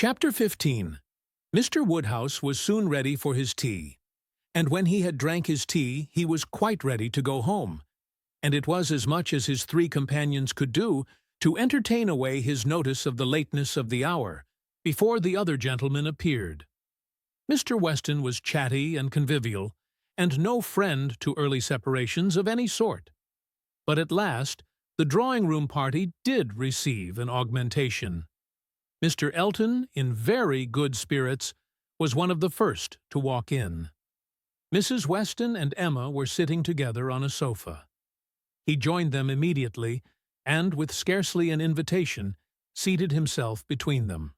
Chapter 15. Mr. Woodhouse was soon ready for his tea, and when he had drank his tea he was quite ready to go home, and it was as much as his three companions could do to entertain away his notice of the lateness of the hour, before the other gentlemen appeared. Mr. Weston was chatty and convivial, and no friend to early separations of any sort. But at last the drawing-room party did receive an augmentation. Mr. Elton, in very good spirits, was one of the first to walk in. Mrs. Weston and Emma were sitting together on a sofa. He joined them immediately, and, with scarcely an invitation, seated himself between them.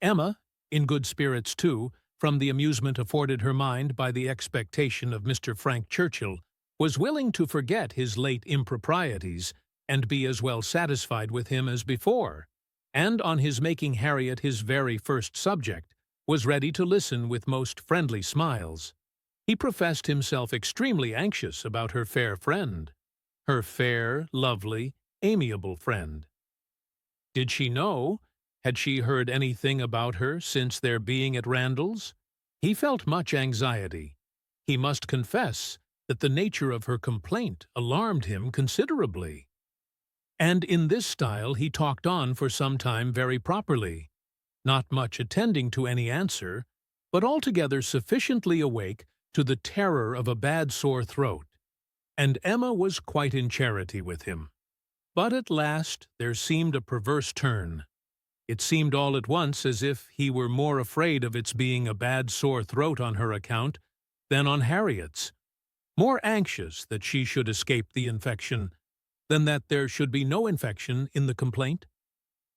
Emma, in good spirits too, from the amusement afforded her mind by the expectation of Mr. Frank Churchill, was willing to forget his late improprieties and be as well satisfied with him as before, and on his making Harriet his very first subject, was ready to listen with most friendly smiles. He professed himself extremely anxious about her fair friend, her fair, lovely, amiable friend. Did she know? Had she heard anything about her since their being at Randall's? He felt much anxiety. He must confess that the nature of her complaint alarmed him considerably. And in this style he talked on for some time very properly, not much attending to any answer, but altogether sufficiently awake to the terror of a bad sore throat, and Emma was quite in charity with him. But at last there seemed a perverse turn. It seemed all at once as if he were more afraid of its being a bad sore throat on her account than on Harriet's, more anxious that she should escape the infection than that there should be no infection in the complaint.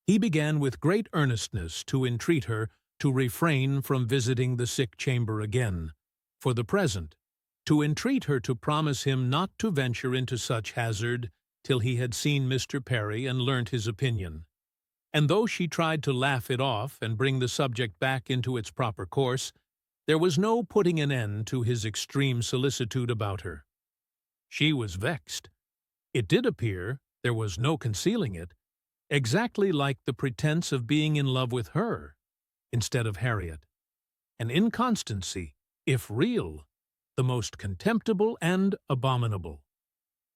He began with great earnestness to entreat her to refrain from visiting the sick chamber again, for the present, to entreat her to promise him not to venture into such hazard till he had seen Mr. Perry and learnt his opinion. And though she tried to laugh it off and bring the subject back into its proper course, there was no putting an end to his extreme solicitude about her. She was vexed. It did appear, there was no concealing it, exactly like the pretense of being in love with her, instead of Harriet. An inconstancy, if real, the most contemptible and abominable.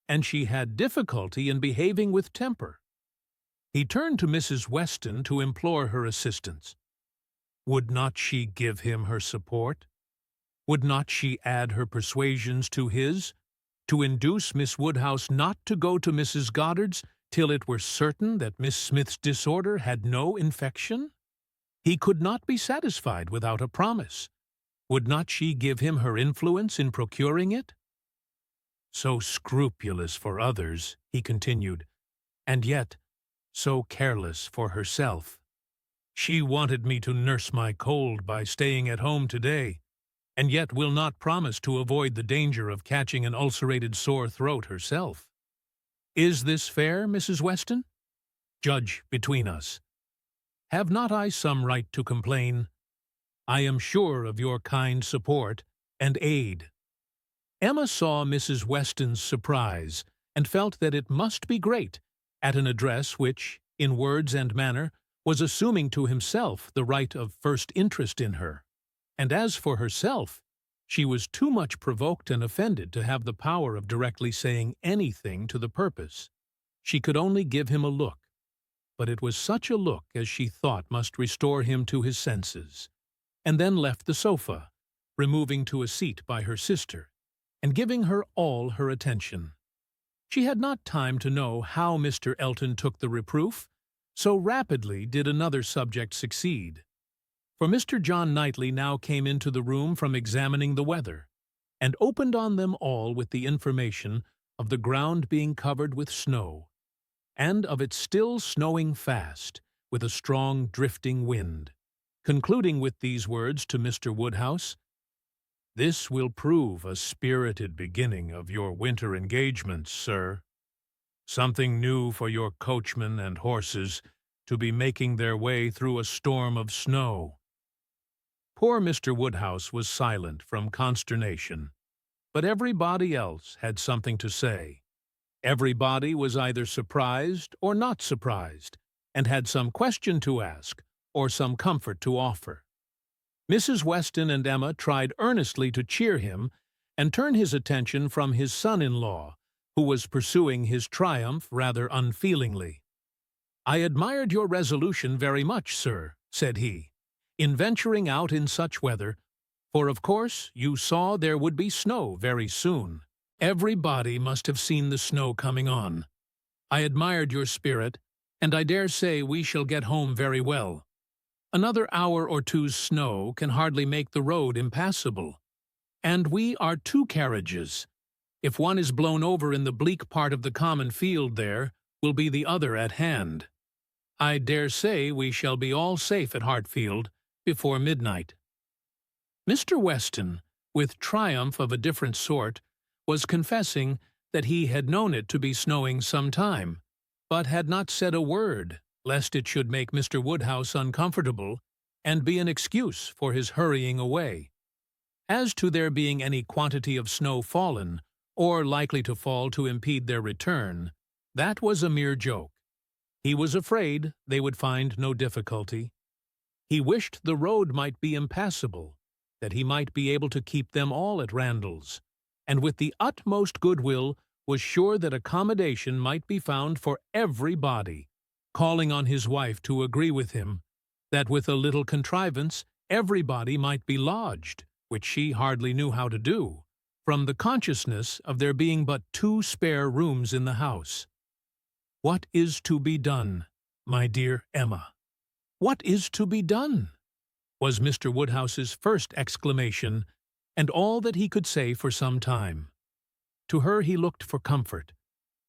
And she had difficulty in behaving with temper. He turned to Mrs. Weston to implore her assistance. Would not she give him her support? Would not she add her persuasions to his, to induce Miss Woodhouse not to go to Mrs. Goddard's till it were certain that Miss Smith's disorder had no infection? He could not be satisfied without a promise. Would not she give him her influence in procuring it? So scrupulous for others, he continued, and yet so careless for herself. She wanted me to nurse my cold by staying at home today, and yet will not promise to avoid the danger of catching an ulcerated sore throat herself. Is this fair, Mrs. Weston? Judge between us. Have not I some right to complain? I am sure of your kind support and aid. Emma saw Mrs. Weston's surprise, and felt that it must be great, at an address which, in words and manner, was assuming to himself the right of first interest in her. And as for herself, she was too much provoked and offended to have the power of directly saying anything to the purpose. She could only give him a look, but it was such a look as she thought must restore him to his senses, and then left the sofa, removing to a seat by her sister, and giving her all her attention. She had not time to know how Mr. Elton took the reproof, so rapidly did another subject succeed. For Mr. John Knightley now came into the room from examining the weather, and opened on them all with the information of the ground being covered with snow, and of it still snowing fast, with a strong drifting wind, concluding with these words to Mr. Woodhouse, "This will prove a spirited beginning of your winter engagements, sir. Something new for your coachman and horses to be making their way through a storm of snow." Poor Mr. Woodhouse was silent from consternation, but everybody else had something to say. Everybody was either surprised or not surprised, and had some question to ask, or some comfort to offer. Mrs. Weston and Emma tried earnestly to cheer him and turn his attention from his son-in-law, who was pursuing his triumph rather unfeelingly. "I admired your resolution very much, sir," said he, "in venturing out in such weather, for of course you saw there would be snow very soon. Everybody must have seen the snow coming on. I admired your spirit, and I dare say we shall get home very well. Another hour or two's snow can hardly make the road impassable. And we are 2 carriages. If one is blown over in the bleak part of the common field there, will be the other at hand. I dare say we shall be all safe at Hartfield before midnight." Mr. Weston, with triumph of a different sort, was confessing that he had known it to be snowing some time, but had not said a word, lest it should make Mr. Woodhouse uncomfortable and be an excuse for his hurrying away. As to there being any quantity of snow fallen, or likely to fall to impede their return, that was a mere joke. He was afraid they would find no difficulty. He wished the road might be impassable, that he might be able to keep them all at Randalls, and with the utmost goodwill was sure that accommodation might be found for everybody, calling on his wife to agree with him, that with a little contrivance everybody might be lodged, which she hardly knew how to do, from the consciousness of there being but 2 spare rooms in the house. "What is to be done, my dear Emma? What is to be done?" was Mr. Woodhouse's first exclamation, and all that he could say for some time. To her he looked for comfort,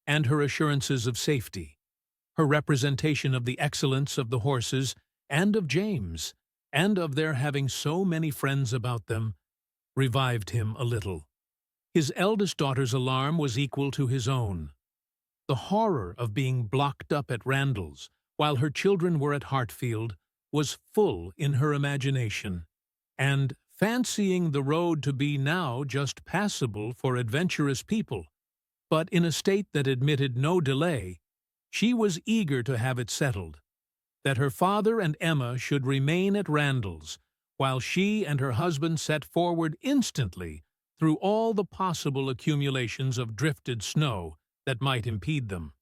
and her assurances of safety, her representation of the excellence of the horses and of James, and of their having so many friends about them, revived him a little. His eldest daughter's alarm was equal to his own. The horror of being blocked up at Randalls, while her children were at Hartfield, was full in her imagination, and, fancying the road to be now just passable for adventurous people, but in a state that admitted no delay, she was eager to have it settled, that her father and Emma should remain at Randalls, while she and her husband set forward instantly through all the possible accumulations of drifted snow that might impede them.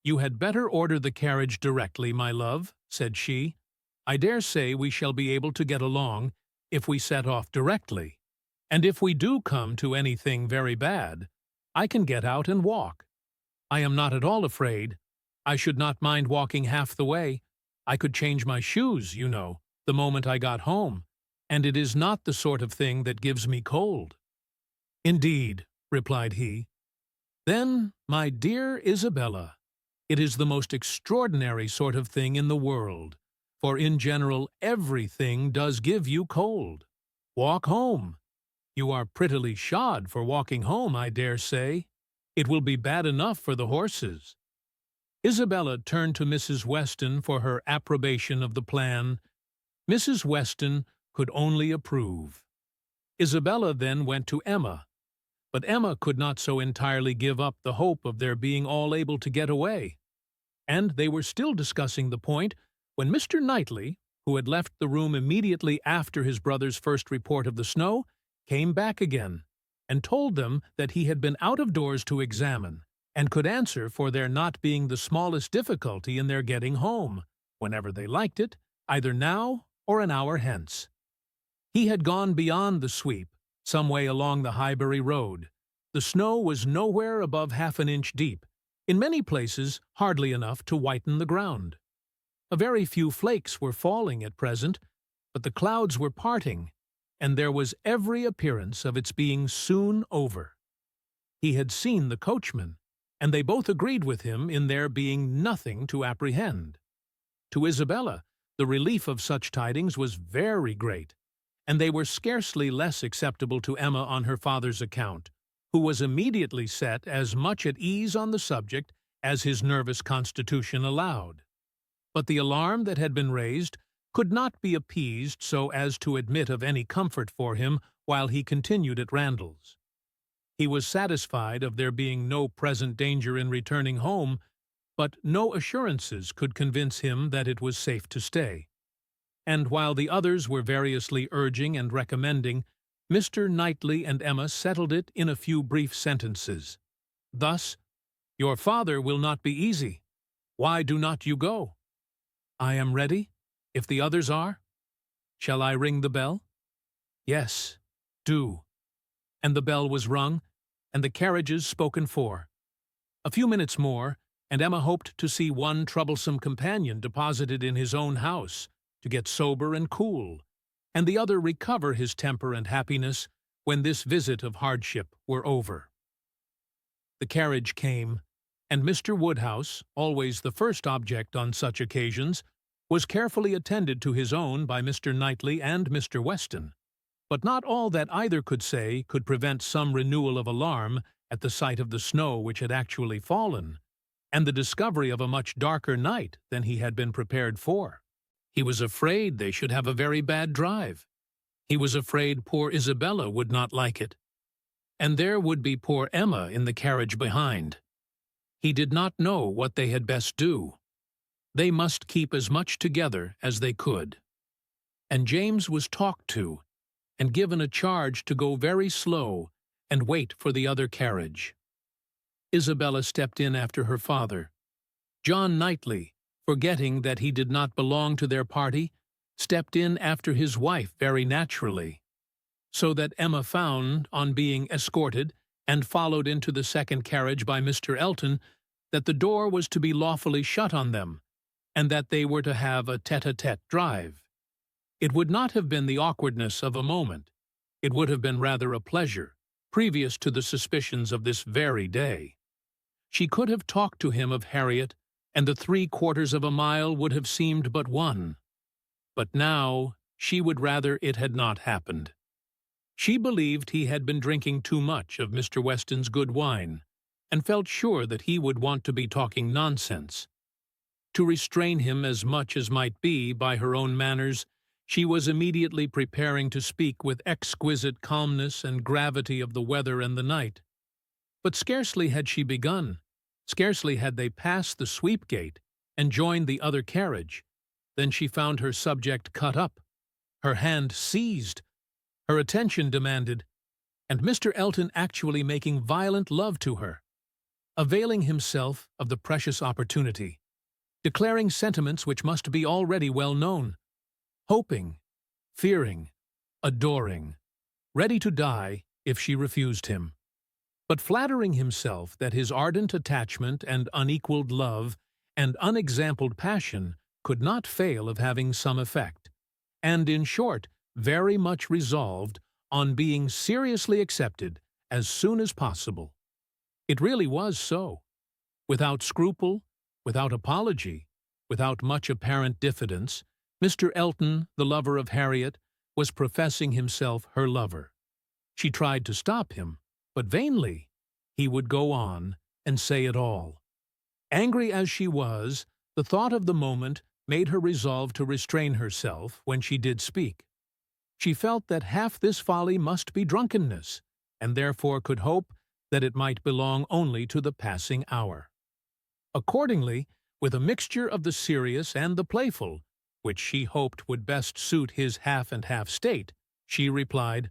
"You had better order the carriage directly, my love," said she. "I dare say we shall be able to get along if we set off directly, and if we do come to anything very bad, I can get out and walk. I am not at all afraid. I should not mind walking half the way. I could change my shoes, you know, the moment I got home, and it is not the sort of thing that gives me cold." "Indeed," replied he. "Then, my dear Isabella, it is the most extraordinary sort of thing in the world, for in general everything does give you cold. Walk home. You are prettily shod for walking home, I dare say. It will be bad enough for the horses." Isabella turned to Mrs. Weston for her approbation of the plan. Mrs. Weston could only approve. Isabella then went to Emma, but Emma could not so entirely give up the hope of their being all able to get away. And they were still discussing the point when Mr. Knightley, who had left the room immediately after his brother's first report of the snow, came back again, and told them that he had been out of doors to examine, and could answer for there not being the smallest difficulty in their getting home, whenever they liked it, either now or an hour hence. He had gone beyond the sweep, some way along the Highbury road. The snow was nowhere above half an inch deep, in many places hardly enough to whiten the ground. A very few flakes were falling at present, but the clouds were parting, and there was every appearance of its being soon over. He had seen the coachman, and they both agreed with him in there being nothing to apprehend. To Isabella, the relief of such tidings was very great, and they were scarcely less acceptable to Emma on her father's account, who was immediately set as much at ease on the subject as his nervous constitution allowed. But the alarm that had been raised could not be appeased so as to admit of any comfort for him while he continued at Randalls. He was satisfied of there being no present danger in returning home, but no assurances could convince him that it was safe to stay. and while the others were variously urging and recommending, Mr. Knightley and Emma settled it in a few brief sentences. Thus, "Your father will not be easy. Why do not you go?" "I am ready, if the others are." "Shall I ring the bell?" "Yes, do." And the bell was rung, and the carriages spoken for. A few minutes more, and Emma hoped to see one troublesome companion deposited in his own house, to get sober and cool, and the other recover his temper and happiness when this visit of hardship were over. The carriage came, and Mr. Woodhouse, always the first object on such occasions, was carefully attended to his own by Mr. Knightley and Mr. Weston. But not all that either could say could prevent some renewal of alarm at the sight of the snow which had actually fallen, and the discovery of a much darker night than he had been prepared for. He was afraid they should have a very bad drive. He was afraid poor Isabella would not like it. And there would be poor Emma in the carriage behind. He did not know what they had best do. They must keep as much together as they could. And James was talked to, and given a charge to go very slow and wait for the other carriage. Isabella stepped in after her father. John Knightley, forgetting that he did not belong to their party, stepped in after his wife very naturally, so that Emma found, on being escorted and followed into the second carriage by Mr. Elton, that the door was to be lawfully shut on them, and that they were to have a tete-a-tete drive. It would not have been the awkwardness of a moment. It would have been rather a pleasure, previous to the suspicions of this very day. She could have talked to him of Harriet, and the 3/4 of a mile would have seemed but one. But now she would rather it had not happened. She believed he had been drinking too much of Mr. Weston's good wine, and felt sure that he would want to be talking nonsense. To restrain him as much as might be by her own manners, she was immediately preparing to speak with exquisite calmness and gravity of the weather and the night. But scarcely had she begun, scarcely had they passed the sweep gate and joined the other carriage, than she found her subject cut up, her hand seized, her attention demanded, and Mr. Elton actually making violent love to her, availing himself of the precious opportunity, declaring sentiments which must be already well known, hoping, fearing, adoring, ready to die if she refused him, but flattering himself that his ardent attachment and unequalled love and unexampled passion could not fail of having some effect, and, in short, very much resolved on being seriously accepted as soon as possible. It really was so. Without scruple, without apology, without much apparent diffidence, Mr. Elton, the lover of Harriet, was professing himself her lover. She tried to stop him, but vainly. He would go on and say it all. Angry as she was, the thought of the moment made her resolve to restrain herself when she did speak. She felt that half this folly must be drunkenness, and therefore could hope that it might belong only to the passing hour. Accordingly, with a mixture of the serious and the playful, which she hoped would best suit his half-and-half state, she replied,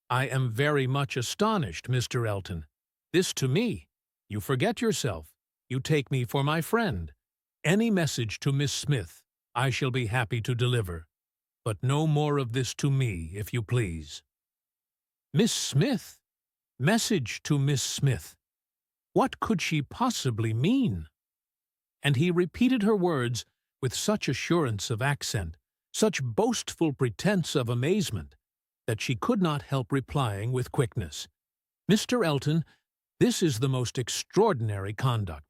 "I am very much astonished, Mr. Elton. This to me. You forget yourself. You take me for my friend. Any message to Miss Smith I shall be happy to deliver, but no more of this to me, if you please." Miss Smith? Message to Miss Smith? What could she possibly mean? And he repeated her words with such assurance of accent, such boastful pretense of amazement, that she could not help replying with quickness, "Mr. Elton, this is the most extraordinary conduct,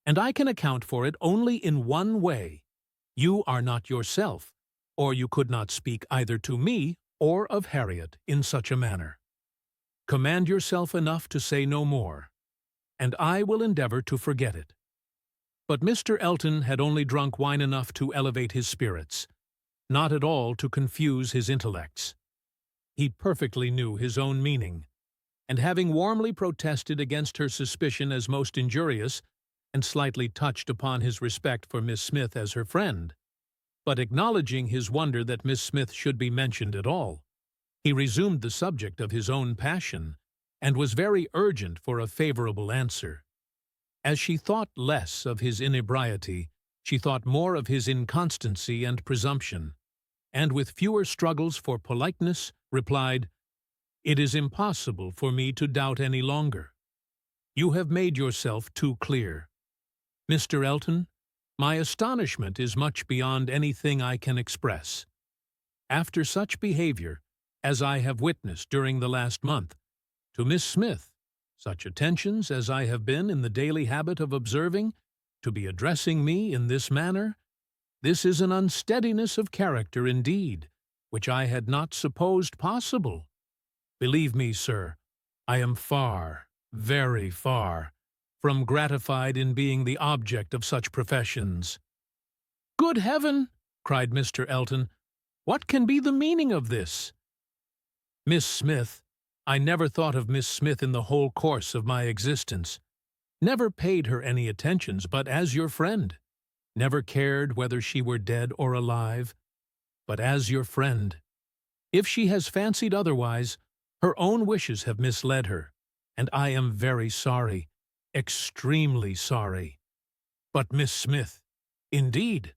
and I can account for it only in one way. You are not yourself, or you could not speak either to me or of Harriet in such a manner. Command yourself enough to say no more, and I will endeavor to forget it." But Mr. Elton had only drunk wine enough to elevate his spirits, not at all to confuse his intellects. He perfectly knew his own meaning, and having warmly protested against her suspicion as most injurious, and slightly touched upon his respect for Miss Smith as her friend, but acknowledging his wonder that Miss Smith should be mentioned at all, he resumed the subject of his own passion, and was very urgent for a favorable answer. As she thought less of his inebriety, she thought more of his inconstancy and presumption, and with fewer struggles for politeness, replied, "It is impossible for me to doubt any longer. You have made yourself too clear. Mr. Elton, my astonishment is much beyond anything I can express. After such behavior as I have witnessed during the last month, to Miss Smith, such attentions as I have been in the daily habit of observing, to be addressing me in this manner, this is an unsteadiness of character indeed, which I had not supposed possible. Believe me, sir, I am far, very far, from gratified in being the object of such professions." "Good heaven!" cried Mr. Elton. "What can be the meaning of this?" "Miss Smith, I never thought of Miss Smith in the whole course of my existence, never paid her any attentions but as your friend, never cared whether she were dead or alive, but as your friend. If she has fancied otherwise, her own wishes have misled her, and I am very sorry, extremely sorry. But Miss Smith, indeed!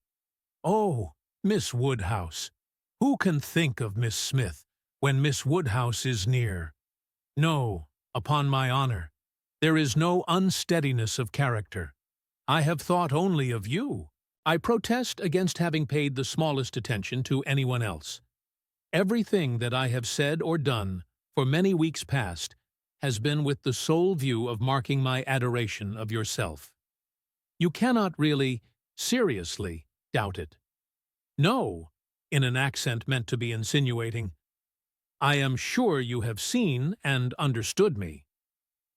Oh, Miss Woodhouse! Who can think of Miss Smith when Miss Woodhouse is near? No, upon my honor, there is no unsteadiness of character. I have thought only of you. I protest against having paid the smallest attention to anyone else. Everything that I have said or done for many weeks past has been with the sole view of marking my adoration of yourself. You cannot really, seriously, doubt it. No, in an accent meant to be insinuating. I am sure you have seen and understood me.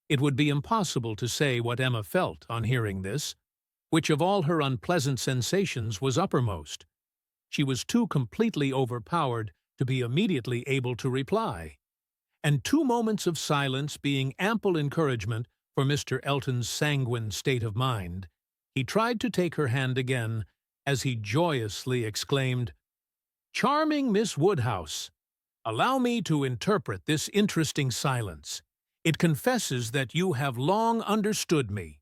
It would be impossible to say what Emma felt on hearing this, which of all her unpleasant sensations was uppermost. She was too completely overpowered to be immediately able to reply, and 2 moments of silence being ample encouragement for Mr. Elton's sanguine state of mind, he tried to take her hand again as he joyously exclaimed, "Charming Miss Woodhouse! Allow me to interpret this interesting silence. It confesses that you have long understood me."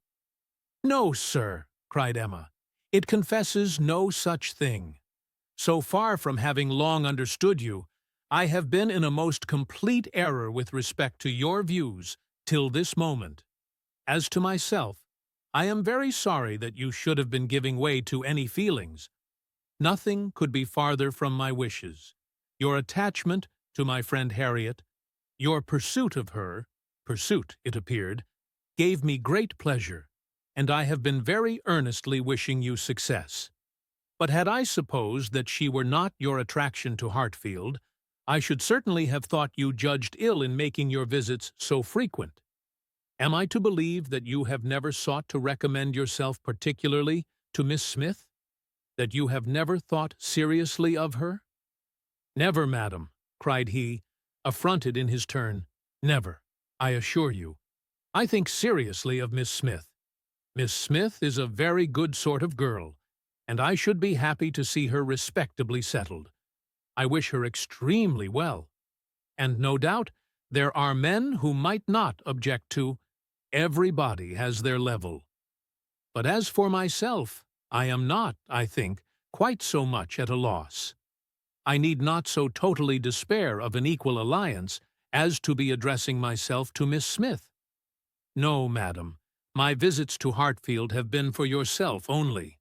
"No, sir," cried Emma, "it confesses no such thing. So far from having long understood you, I have been in a most complete error with respect to your views till this moment. As to myself, I am very sorry that you should have been giving way to any feelings. Nothing could be farther from my wishes. Your attachment to my friend Harriet, your pursuit of her, it appeared, gave me great pleasure, and I have been very earnestly wishing you success. But had I supposed that she were not your attraction to Hartfield, I should certainly have thought you judged ill in making your visits so frequent. Am I to believe that you have never sought to recommend yourself particularly to Miss Smith? That you have never thought seriously of her?" "Never, madam," cried he, affronted in his turn. "Never, I assure you. I think seriously of Miss Smith. Miss Smith is a very good sort of girl, and I should be happy to see her respectably settled. I wish her extremely well. And no doubt there are men who might not object to. Everybody has their level. But as for myself, I am not, I think, quite so much at a loss. I need not so totally despair of an equal alliance as to be addressing myself to Miss Smith. No, madam, my visits to Hartfield have been for yourself only,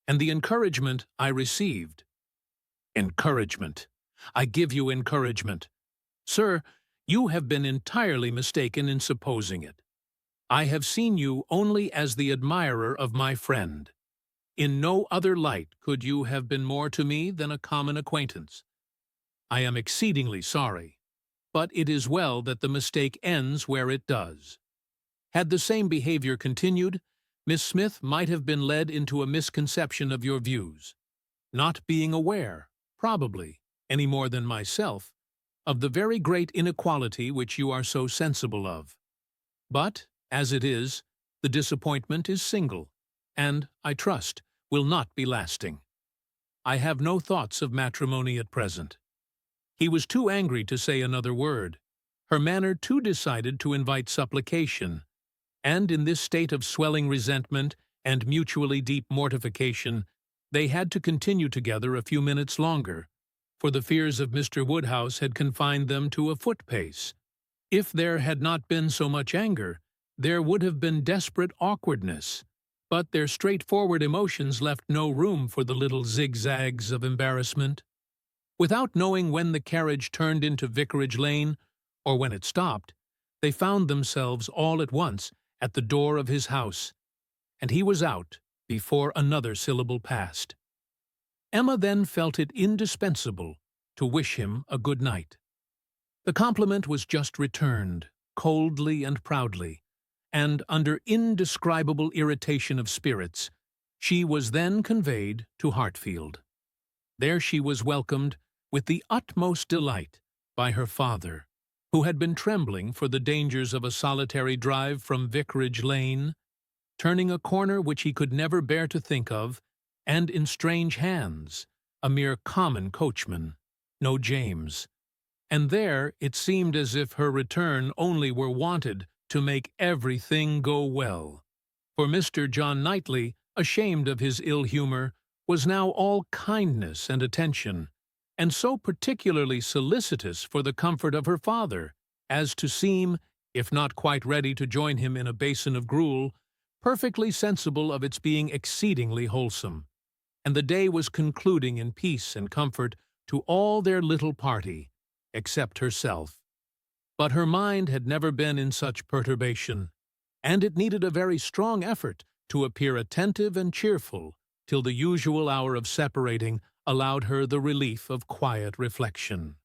and the encouragement I received." "Encouragement! I give you encouragement. Sir, you have been entirely mistaken in supposing it. I have seen you only as the admirer of my friend. In no other light could you have been more to me than a common acquaintance. I am exceedingly sorry, but it is well that the mistake ends where it does. Had the same behavior continued, Miss Smith might have been led into a misconception of your views, not being aware, probably, any more than myself, of the very great inequality which you are so sensible of. But, as it is, the disappointment is single, and, I trust, will not be lasting. I have no thoughts of matrimony at present." He was too angry to say another word, her manner too decided to invite supplication, and in this state of swelling resentment and mutually deep mortification, they had to continue together a few minutes longer, for the fears of Mr. Woodhouse had confined them to a foot-pace. If there had not been so much anger, there would have been desperate awkwardness, but their straightforward emotions left no room for the little zigzags of embarrassment. Without knowing when the carriage turned into Vicarage Lane, or when it stopped, they found themselves all at once at the door of his house, and he was out before another syllable passed. Emma then felt it indispensable to wish him a good night. The compliment was just returned, coldly and proudly, and under indescribable irritation of spirits, she was then conveyed to Hartfield. There she was welcomed with the utmost delight by her father, who had been trembling for the dangers of a solitary drive from Vicarage Lane, turning a corner which he could never bear to think of, and in strange hands, a mere common coachman, no James. And there it seemed as if her return only were wanted to make everything go well. For Mr. John Knightley, ashamed of his ill humour, was now all kindness and attention, and so particularly solicitous for the comfort of her father, as to seem, if not quite ready to join him in a basin of gruel, perfectly sensible of its being exceedingly wholesome. And the day was concluding in peace and comfort to all their little party, except herself. But her mind had never been in such perturbation, and it needed a very strong effort to appear attentive and cheerful till the usual hour of separating allowed her the relief of quiet reflection.